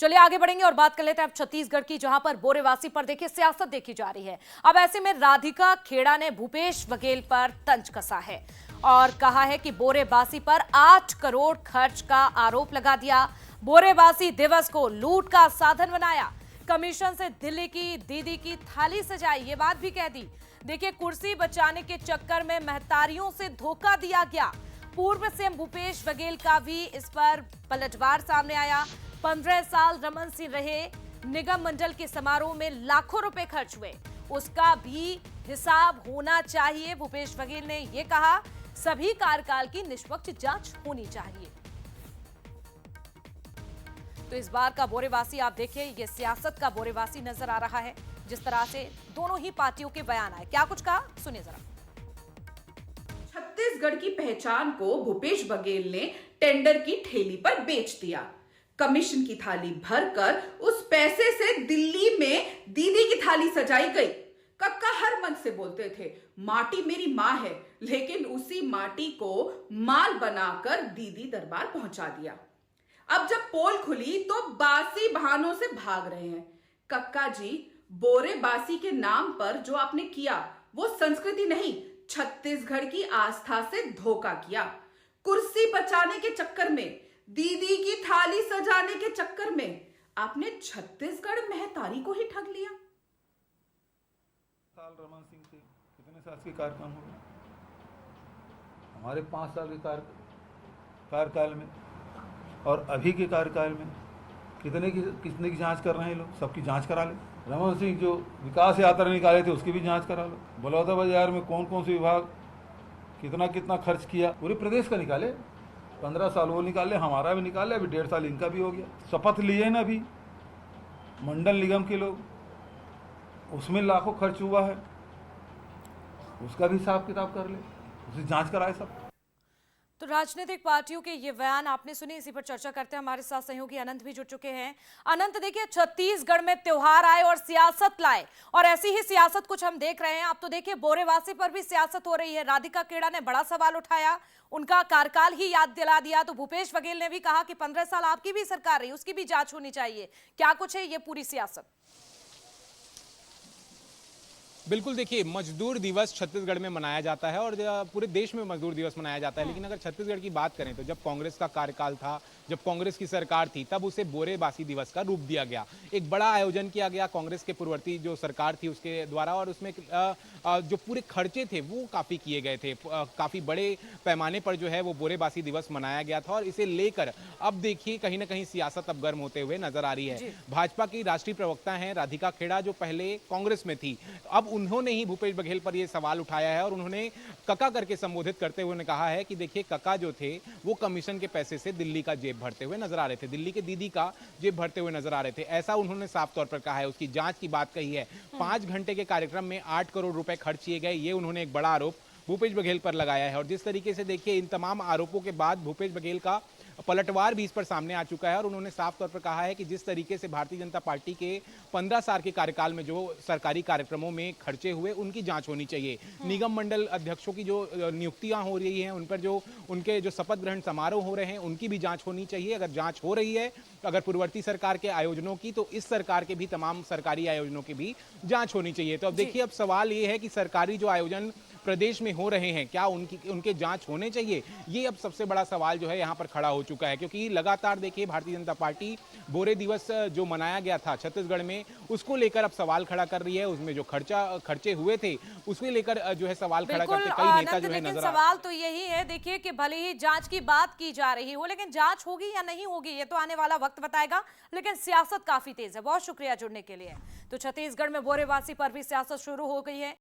चलिए आगे बढ़ेंगे और बात कर लेते हैं अब छत्तीसगढ़ की, जहां पर बोरेवासी पर देखिए सियासत देखी जा रही है। अब ऐसे में राधिका खेड़ा ने भूपेश बघेल पर तंज कसा है और कहा है कि बोरेबासी पर 8 करोड़ खर्च का आरोप लगा दिया। बोरेबासी दिवस को लूट का साधन बनाया, कमीशन से दिल्ली की दीदी की थाली सजाई, ये बात भी कह दी। देखिए, कुर्सी बचाने के चक्कर में महतारियों से धोखा दिया गया। पूर्व सीएम भूपेश बघेल का भी इस पर पलटवार सामने आया। 15 साल रमन सिंह रहे, निगम मंडल के समारोह में लाखों रुपए खर्च हुए, उसका भी हिसाब होना चाहिए। भूपेश बघेल ने यह कहा, सभी कार्यकाल की निष्पक्ष जांच होनी चाहिए। तो इस बार का बोरेवासी आप देखिए, ये सियासत का बोरेवासी नजर आ रहा है। जिस तरह से दोनों ही पार्टियों के बयान आए, क्या कुछ कहा सुनिए जरा। छत्तीसगढ़ की पहचान को भूपेश बघेल ने टेंडर की ठेली पर बेच दिया। कमीशन की थाली भरकर उस पैसे से दिल्ली में दीदी की थाली सजाई गई। कक्का हर मन से बोलते थे, माटी मेरी मां है, लेकिन उसी माटी को माल बनाकर दीदी दरबार पहुंचा दिया। अब जब पोल खुली तो बासी बहानों से भाग रहे हैं। कक्का जी, बोरेबासी के नाम पर जो आपने किया वो संस्कृति नहीं, छत्तीसगढ़ की आस्था से धोखा किया। कुर्सी बचाने के चक्कर में, दीदी की थाली सजाने के चक्कर में आपने छत्तीसगढ़ महतारी को ही ठग लिया। साल रमन सिंह थे, कितने साल के कार्यक्रम हो गए हमारे 5 साल के कार्यकाल में, और अभी के कार्यकाल में कितने की जांच कर रहे हैं लोग। सबकी जांच करा ले। रमन सिंह जो विकास यात्रा निकाले थे उसकी भी जांच करा लो। बलौदाबाजार में कौन कौन से विभाग कितना कितना खर्च किया, पूरे प्रदेश का निकाले। 15 साल वो निकाले, हमारा भी निकाले, अभी 1.5 साल इनका भी हो गया। शपथ लिए ना अभी मंडल निगम के लोग, उसमें लाखों खर्च हुआ है, उसका भी हिसाब किताब कर ले, उसे जांच कराए सब। तो राजनीतिक पार्टियों के ये बयान आपने सुने, इसी पर चर्चा करते हैं। हमारे साथ सहयोगी अनंत भी जुड़ चुके हैं। अनंत, देखिए, छत्तीसगढ़ में त्योहार आए और सियासत लाए, और ऐसी ही सियासत कुछ हम देख रहे हैं। अब तो देखिए, बोरेवासी पर भी सियासत हो रही है। राधिका खेड़ा ने बड़ा सवाल उठाया, उनका कार्यकाल ही याद दिला दिया। तो भूपेश बघेल ने भी कहा कि 15 साल आपकी भी सरकार रही, उसकी भी जांच होनी चाहिए। क्या कुछ है ये पूरी सियासत? बिल्कुल, देखिए, मजदूर दिवस छत्तीसगढ़ में मनाया जाता है और पूरे देश में मजदूर दिवस मनाया जाता है। लेकिन अगर छत्तीसगढ़ की बात करें तो जब कांग्रेस का कार्यकाल था, जब कांग्रेस की सरकार थी, तब उसे बोरेबासी दिवस का रूप दिया गया। एक बड़ा आयोजन किया गया कांग्रेस के पूर्ववर्ती जो सरकार थी उसके द्वारा, और उसमें जो पूरे खर्चे थे वो काफ़ी किए गए थे। काफ़ी बड़े पैमाने पर जो है वो बोरेबासी दिवस मनाया गया था, और इसे लेकर अब देखिए कहीं ना कहीं सियासत अब गर्म होते हुए नजर आ रही है। भाजपा की राष्ट्रीय प्रवक्ता हैं राधिका खेड़ा, जो पहले कांग्रेस में थी, अब उन्होंने ही भूपेश बघेल पर यह सवाल उठाया है, और उन्होंने कक्का करके संबोधित करते हुए कहा है कि देखिए, कक्का जो थे वो कमीशन के पैसे से दिल्ली का जेब भरते हुए नजर आ रहे थे, दिल्ली के दीदी का जेब भरते हुए नजर आ रहे थे, ऐसा उन्होंने साफ तौर पर कहा है। उसकी जांच की बात कही है। 5 घंटे के कार्यक्रम में 8 करोड़ रुपए खर्च किए गए, ये उन्होंने एक बड़ा आरोप भूपेश बघेल पर लगाया है। और जिस तरीके से देखिए, इन तमाम आरोपों के बाद भूपेश बघेल का पलटवार भी इस पर सामने आ चुका है, और उन्होंने साफ तौर पर कहा है कि जिस तरीके से भारतीय जनता पार्टी के 15 साल के कार्यकाल में जो सरकारी कार्यक्रमों में खर्चे हुए, उनकी जांच होनी चाहिए। निगम मंडल अध्यक्षों की जो नियुक्तियां हो रही हैं, उन पर जो उनके जो शपथ ग्रहण समारोह हो रहे हैं, उनकी भी जांच होनी चाहिए। अगर जांच हो रही है अगर पूर्ववर्ती सरकार के आयोजनों की, तो इस सरकार के भी तमाम सरकारी आयोजनों की भी जांच होनी चाहिए। तो अब देखिए, अब सवाल ये है कि सरकारी जो आयोजन प्रदेश में हो रहे हैं, क्या उनके जांच होने चाहिए? ये अब सबसे बड़ा सवाल जो है यहाँ पर खड़ा हो चुका है, क्योंकि लगातार देखिए भारतीय जनता पार्टी बोरे दिवस जो मनाया गया था छत्तीसगढ़ में, उसको लेकर अब सवाल खड़ा कर रही है। उसमें जो खर्चे हुए थे उसको लेकर जो है सवाल खड़ा करते कई नेता जो है नजर। सवाल तो यही है, देखिए, कि भले ही जांच की बात की जा रही हो, लेकिन जांच होगी या नहीं होगी ये तो आने वाला वक्त बताएगा। लेकिन सियासत काफी तेज है। बहुत शुक्रिया जुड़ने के लिए। तो छत्तीसगढ़ में बोरेवासी पर भी सियासत शुरू हो गई है।